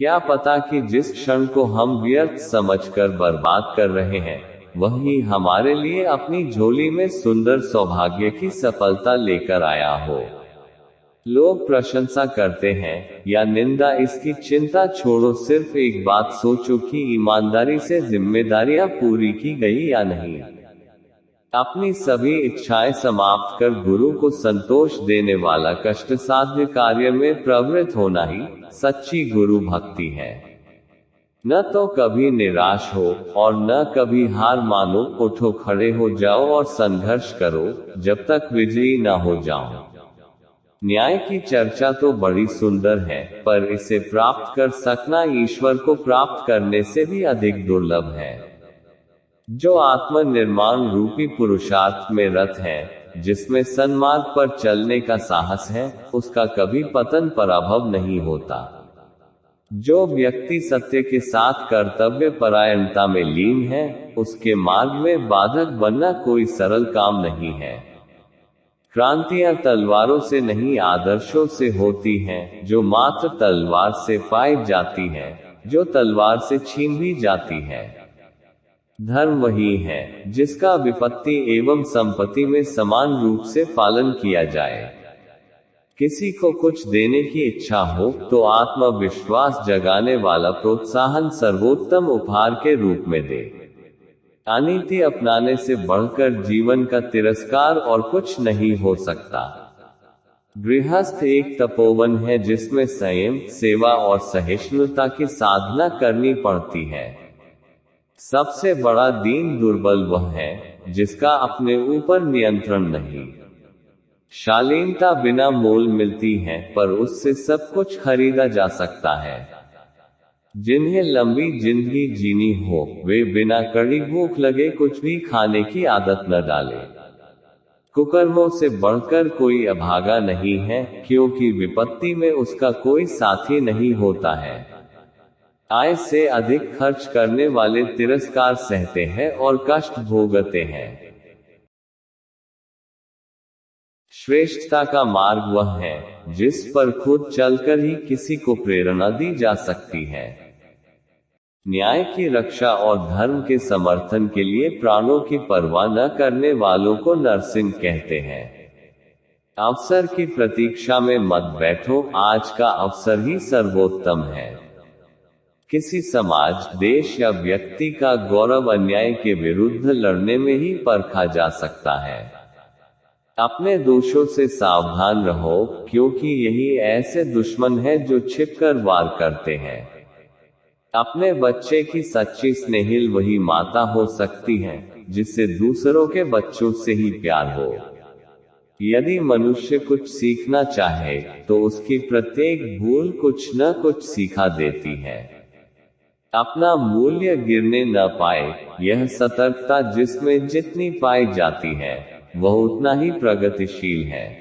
क्या पता कि जिस क्षण को हम व्यर्थ समझकर बर्बाद कर रहे हैं, वही हमारे लिए अपनी झोली में सुंदर सौभाग्य की सफलता लेकर आया हो। लोग प्रशंसा करते हैं या निंदा, इसकी चिंता छोड़ो, सिर्फ एक बात सोचो कि ईमानदारी से जिम्मेदारियां पूरी की गई या नहीं। अपनी सभी इच्छाएं समाप्त कर गुरु को संतोष देने वाला कष्टसाध्य कार्य में प्रवृत्त होना ही सच्ची गुरु भक्ति है। न तो कभी निराश हो और न कभी हार मानो, उठो, खड़े हो जाओ और संघर्ष करो जब तक विजयी न हो जाओ। न्याय की चर्चा तो बड़ी सुंदर है, पर इसे प्राप्त कर सकना ईश्वर को प्राप्त करने से भी अधिक दुर्लभ है। जो आत्म निर्माण रूपी पुरुषार्थ में रत है, जिसमें सन्मार्ग पर चलने का साहस है, उसका कभी पतन पराभव नहीं होता। जो व्यक्ति सत्य के साथ कर्तव्य परायणता में लीन है, उसके मार्ग में बाधक बनना कोई सरल काम नहीं है। क्रांतियां तलवारों से नहीं, आदर्शों से होती हैं, जो मात्र तलवार से पाई जाती हैं, जो तलवार से छीन भी जाती है। धर्म वही है जिसका विपत्ति एवं संपत्ति में समान रूप से पालन किया जाए। किसी को कुछ देने की इच्छा हो तो आत्मविश्वास जगाने वाला प्रोत्साहन सर्वोत्तम उपहार के रूप में दे। अनीति अपनाने से बढ़कर जीवन का तिरस्कार और कुछ नहीं हो सकता। गृहस्थ एक तपोवन है जिसमें संयम, सेवा और सहिष्णुता की साधना करनी पड़ती है। सबसे बड़ा दीन दुर्बल वह है जिसका अपने ऊपर नियंत्रण नहीं। शालीनता बिना मोल मिलती है, पर उससे सब कुछ खरीदा जा सकता है। जिन्हें लंबी जिंदगी जीनी हो, वे बिना कड़ी भूख लगे कुछ भी खाने की आदत न डालें। कुकर्मों से बढ़कर कोई अभागा नहीं है, क्योंकि विपत्ति में उसका कोई साथी नहीं होता है। आय से अधिक खर्च करने वाले तिरस्कार सहते हैं और कष्ट भोगते हैं। श्रेष्ठता का मार्ग वह है जिस पर खुद चलकर ही किसी को प्रेरणा दी जा सकती है। न्याय की रक्षा और धर्म के समर्थन के लिए प्राणों की परवाह न करने वालों को नरसिंह कहते हैं। अवसर की प्रतीक्षा में मत बैठो, आज का अवसर ही सर्वोत्तम है। किसी समाज, देश या व्यक्ति का गौरव अन्याय के विरुद्ध लड़ने में ही परखा जा सकता है। अपने दोषों से सावधान रहो, क्योंकि यही ऐसे दुश्मन हैं जो छिपकर वार करते हैं। अपने बच्चे की सच्ची स्नेहिल वही माता हो सकती है जिससे दूसरों के बच्चों से ही प्यार हो। यदि मनुष्य कुछ सीखना चाहे तो उसकी प्रत्येक भूल कुछ न कुछ सिखा देती है। अपना मूल्य गिरने न पाए, यह सतर्कता जिसमें जितनी पाई जाती है वह उतना ही प्रगतिशील है।